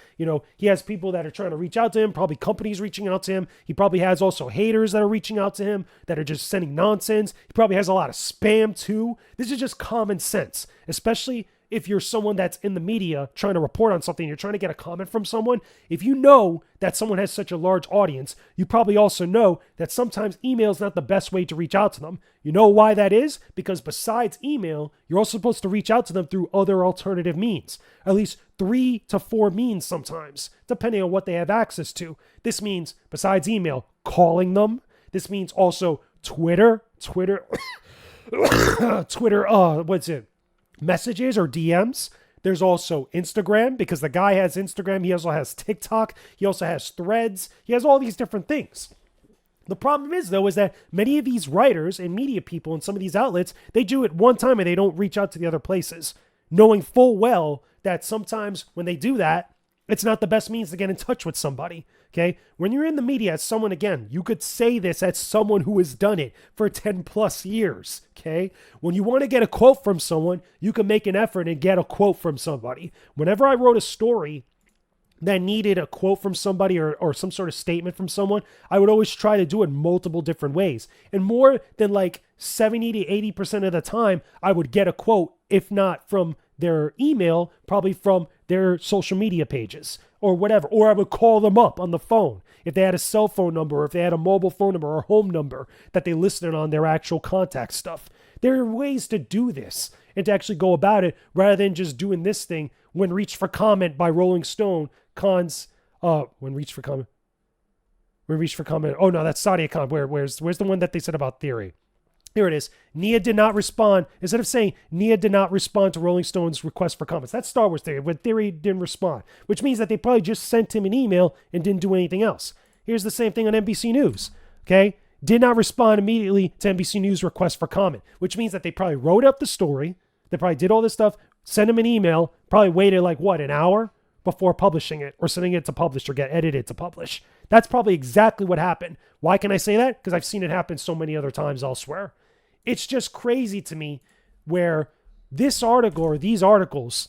He has people that are trying to reach out to him, probably companies reaching out to him. He probably has also haters that are reaching out to him that are just sending nonsense. He probably has a lot of spam too. This is just common sense, especially if you're someone that's in the media trying to report on something, you're trying to get a comment from someone. If you know that someone has such a large audience, you probably also know that sometimes email is not the best way to reach out to them. You know why that is? Because besides email, you're also supposed to reach out to them through other alternative means, at least 3 to 4 means sometimes, depending on what they have access to. This means, besides email, calling them. This means also Twitter, messages or DMs. There's also Instagram, because the guy has Instagram. He also has TikTok. He also has Threads. He has all these different things. The problem is, though, is that many of these writers and media people in some of these outlets, they do it one time and they don't reach out to the other places, knowing full well that sometimes when they do that, it's not the best means to get in touch with somebody. Okay. When you're in the media as someone, again, you could say this as someone who has done it for 10 plus years. Okay. When you want to get a quote from someone, you can make an effort and get a quote from somebody. Whenever I wrote a story that needed a quote from somebody or some sort of statement from someone, I would always try to do it multiple different ways. And more than 70 to 80% of the time, I would get a quote, if not from their email, probably from their social media pages or whatever. Or I would call them up on the phone if they had a cell phone number, or if they had a mobile phone number or home number that they listed on their actual contact stuff. There are ways to do this and to actually go about it rather than just doing this thing when reached for comment by Rolling Stone when reached for comment. Oh no, that's Sadia Khan. Where's the one that they said about Theory? Here it is. Nia did not respond. Instead of saying Nia did not respond to Rolling Stone's request for comments. That's Star Wars Theory, when Theory didn't respond, which means that they probably just sent him an email and didn't do anything else. Here's the same thing on NBC News. Okay. Did not respond immediately to NBC News request for comment, which means that they probably wrote up the story. They probably did all this stuff, sent him an email, probably waited an hour before publishing it or sending it to publish or get edited to publish. That's probably exactly what happened. Why can I say that? Because I've seen it happen so many other times elsewhere. It's just crazy to me where this article or these articles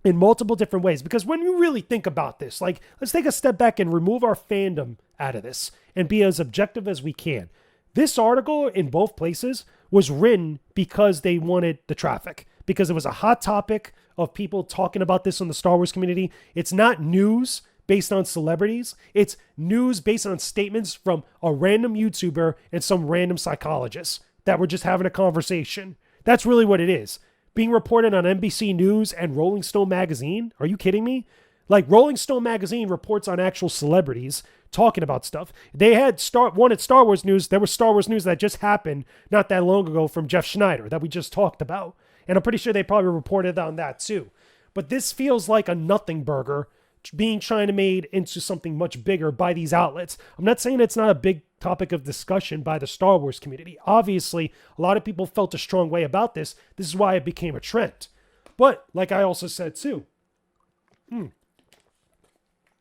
in multiple different ways, because when you really think about this, let's take a step back and remove our fandom out of this and be as objective as we can. This article in both places was written because they wanted the traffic, because it was a hot topic of people talking about this in the Star Wars community. It's not news based on celebrities. It's news based on statements from a random YouTuber and some random psychologist that were just having a conversation. That's really what it is. Being reported on NBC News and Rolling Stone magazine? Are you kidding me? Like, Rolling Stone magazine reports on actual celebrities talking about stuff. They had wanted Star Wars news. There was Star Wars news that just happened not that long ago from Jeff Schneider that we just talked about. And I'm pretty sure they probably reported on that too. But this feels like a nothing burger being trying to made into something much bigger by these outlets. I'm not saying it's not a big topic of discussion by the Star Wars community. Obviously, a lot of people felt a strong way about this. This is why it became a trend. But like I also said too,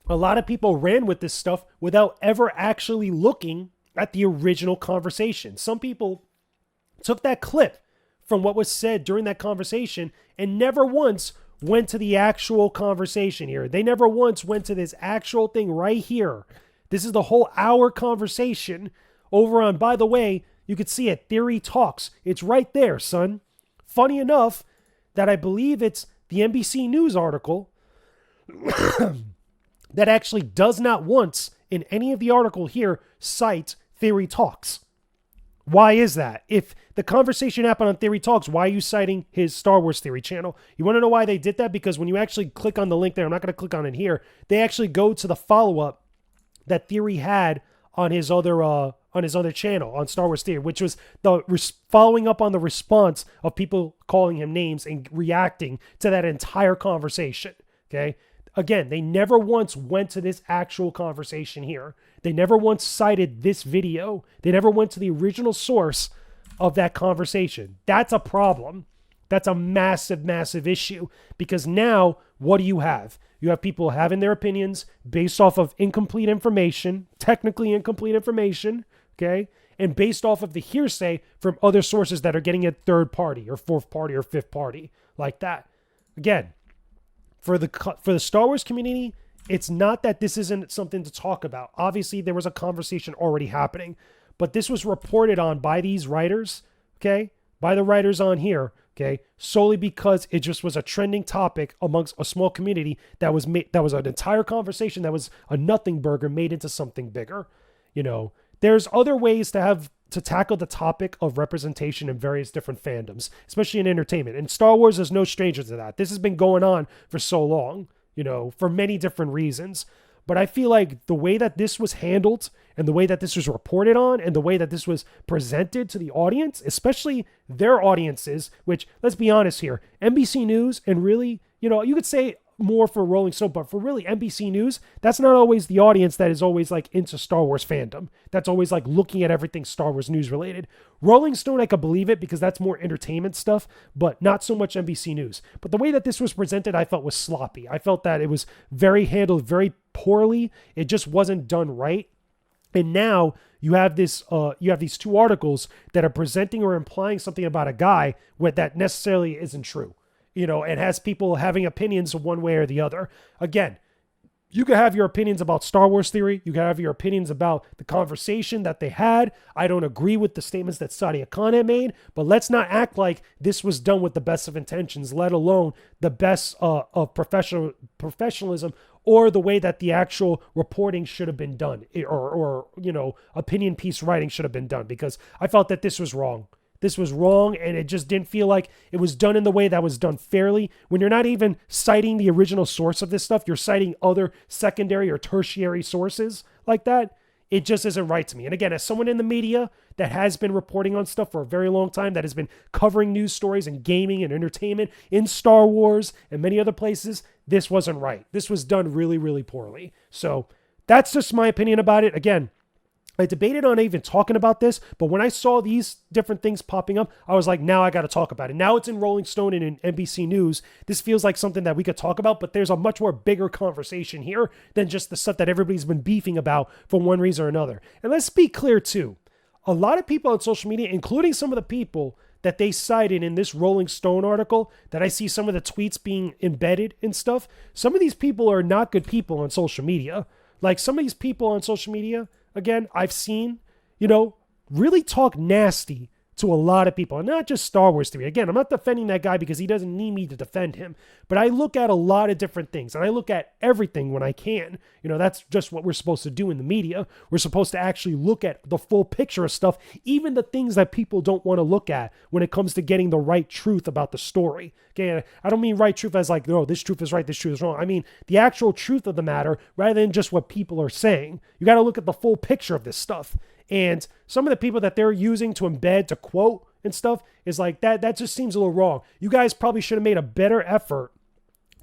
a lot of people ran with this stuff without ever actually looking at the original conversation. Some people took that clip from what was said during that conversation and never once went to the actual conversation here. They never once went to this actual thing right here. This is the whole hour conversation over on, by the way, you could see it, Theory Talks. It's right there, son. Funny enough that I believe it's the NBC News article that actually does not once in any of the article here cite Theory Talks. Why is that? If the conversation happened on Theory Talks, why are you citing his Star Wars Theory channel? You want to know why they did that? Because when you actually click on the link there, I'm not going to click on it here, they actually go to the follow-up that Theory had on his other channel, on Star Wars Theory, which was the following up on the response of people calling him names and reacting to that entire conversation. Okay? Again, they never once went to this actual conversation here. They never once cited this video. They never went to the original source of that conversation. That's a problem. That's a massive, massive issue. Because now, what do you have? You have people having their opinions based off of incomplete information, technically incomplete information, okay? And based off of the hearsay from other sources that are getting it third party or fourth party or fifth party, like that. Again, for the Star Wars community, it's not that this isn't something to talk about. Obviously, there was a conversation already happening, but this was reported on by these writers, okay? By the writers on here, okay? Solely because it just was a trending topic amongst a small community that was an entire conversation that was a nothing burger made into something bigger. You know, there's other ways to tackle the topic of representation in various different fandoms, especially in entertainment. And Star Wars is no stranger to that. This has been going on for so long, you know, for many different reasons. But I feel like the way that this was handled and the way that this was reported on and the way that this was presented to the audience, especially their audiences, which, let's be honest here, NBC News and really, you know, you could say more for Rolling Stone, but for really NBC News, that's not always the audience that is always like into Star Wars fandom. That's always like looking at everything Star Wars news related. Rolling Stone, I could believe it because that's more entertainment stuff, but not so much NBC News. But the way that this was presented, I felt was sloppy. I felt that it was handled very poorly. It just wasn't done right. And now you have these two articles that are presenting or implying something about a guy that necessarily isn't true. You know, and has people having opinions one way or the other. Again, you can have your opinions about Star Wars Theory. You can have your opinions about the conversation that they had. I don't agree with the statements that Sadia Khan had made, but let's not act like this was done with the best of intentions, let alone the best of professionalism or the way that the actual reporting should have been done or you know, opinion piece writing should have been done, because I felt that this was wrong. This was wrong, and it just didn't feel like it was done in the way that was done fairly. When you're not even citing the original source of this stuff, you're citing other secondary or tertiary sources like that. It just isn't right to me. And again, as someone in the media that has been reporting on stuff for a very long time, that has been covering news stories and gaming and entertainment in Star Wars and many other places, this wasn't right. This was done really, really poorly. So that's just my opinion about it. Again, I debated on even talking about this, but when I saw these different things popping up, I was like, now I got to talk about it. Now it's in Rolling Stone and in NBC News. This feels like something that we could talk about, but there's a much more bigger conversation here than just the stuff that everybody's been beefing about for one reason or another. And let's be clear too. A lot of people on social media, including some of the people that they cited in this Rolling Stone article, that I see some of the tweets being embedded and stuff, some of these people are not good people on social media. Like some of these people on social media, again, I've seen, you know, really talk nasty to a lot of people, and not just Star Wars theory. Again, I'm not defending that guy because he doesn't need me to defend him, but I look at a lot of different things, and I look at everything when I can. That's just what we're supposed to do in the media. We're supposed to actually look at the full picture of stuff, even the things that people don't want to look at when it comes to getting the right truth about the story. Okay, I don't mean right truth as like, no, this truth is right, this truth is wrong. I mean the actual truth of the matter rather than just what people are saying. You got to look at the full picture of this stuff. And some of the people that they're using to embed, to quote and stuff is like that just seems a little wrong. You guys probably should have made a better effort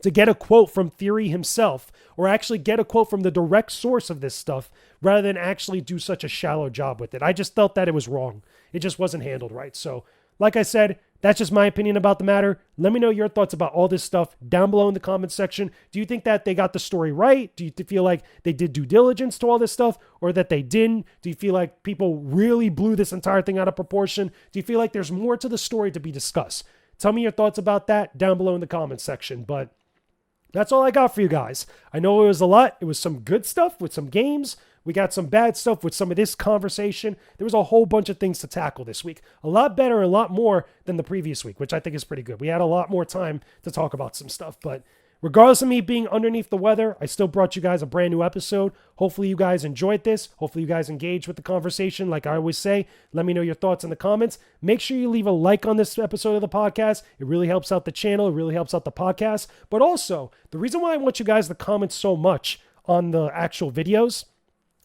to get a quote from Theory himself, or actually get a quote from the direct source of this stuff, rather than actually do such a shallow job with it. I just felt that it was wrong. It just wasn't handled right. So, like I said, that's just my opinion about the matter. Let me know your thoughts about all this stuff down below in the comments section. Do you think that they got the story right? Do you feel like they did due diligence to all this stuff, or that they didn't? Do you feel like people really blew this entire thing out of proportion? Do you feel like there's more to the story to be discussed? Tell me your thoughts about that down below in the comments section. But that's all I got for you guys. I know it was a lot. It was some good stuff with some games. We got some bad stuff with some of this conversation. There was a whole bunch of things to tackle this week. A lot better, a lot more than the previous week, which I think is pretty good. We had a lot more time to talk about some stuff. But regardless of me being underneath the weather, I still brought you guys a brand new episode. Hopefully you guys enjoyed this. Hopefully you guys engaged with the conversation. Like I always say, let me know your thoughts in the comments. Make sure you leave a like on this episode of the podcast. It really helps out the channel. It really helps out the podcast. But also, the reason why I want you guys to comment so much on the actual videos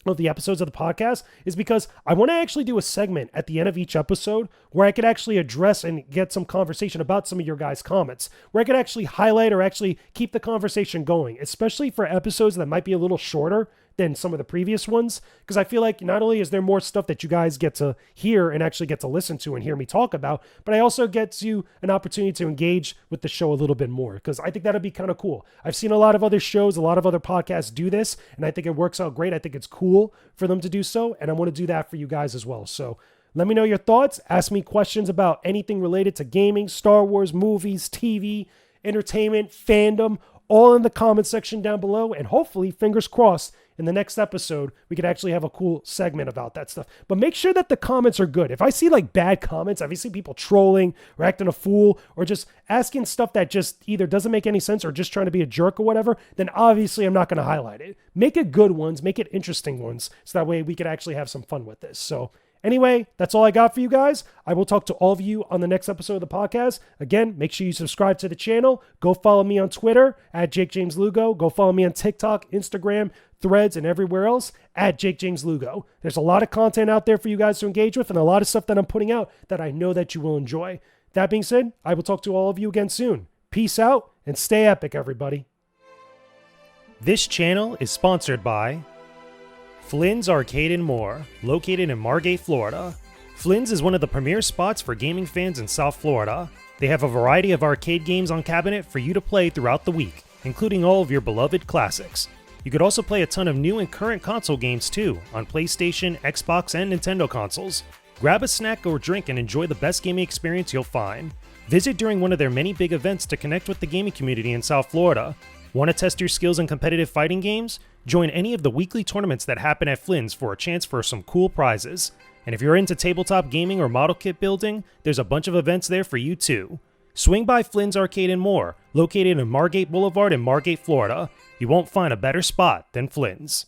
of the episodes of the podcast is because I want to actually do a segment at the end of each episode where I could actually address and get some conversation about some of your guys' comments, where I could actually highlight or actually keep the conversation going, especially for episodes that might be a little shorter than some of the previous ones. Because I feel like not only is there more stuff that you guys get to hear and actually get to listen to and hear me talk about, but I also get you an opportunity to engage with the show a little bit more, because I think that'd be kind of cool. I've seen a lot of other shows, a lot of other podcasts do this, and I think it works out great. I think it's cool for them to do so, and I want to do that for you guys as well. So let me know your thoughts. Ask me questions about anything related to gaming, Star Wars, movies, TV, entertainment, fandom, all in the comment section down below. And hopefully, fingers crossed, in the next episode, we could actually have a cool segment about that stuff. But make sure that the comments are good. If I see like bad comments, if I see people trolling or acting a fool or just asking stuff that just either doesn't make any sense or just trying to be a jerk or whatever, then obviously I'm not going to highlight it. Make it good ones, make it interesting ones, so that way we could actually have some fun with this. So anyway, that's all I got for you guys. I will talk to all of you on the next episode of the podcast. Again, make sure you subscribe to the channel. Go follow me on Twitter at JakeJamesLugo. Go follow me on TikTok, Instagram, Threads, and everywhere else at JakeJamesLugo. There's a lot of content out there for you guys to engage with and a lot of stuff that I'm putting out that I know that you will enjoy. That being said, I will talk to all of you again soon. Peace out and stay epic, everybody. This channel is sponsored by Flynn's Arcade and More, located in Margate, Florida. Flynn's is one of the premier spots for gaming fans in South Florida. They have a variety of arcade games on cabinet for you to play throughout the week, including all of your beloved classics. You could also play a ton of new and current console games too, on PlayStation, Xbox, and Nintendo consoles. Grab a snack or drink and enjoy the best gaming experience you'll find. Visit during one of their many big events to connect with the gaming community in South Florida. Want to test your skills in competitive fighting games? Join any of the weekly tournaments that happen at Flynn's for a chance for some cool prizes. And if you're into tabletop gaming or model kit building, there's a bunch of events there for you too. Swing by Flynn's Arcade and More, located in Margate Boulevard in Margate, Florida. You won't find a better spot than Flynn's.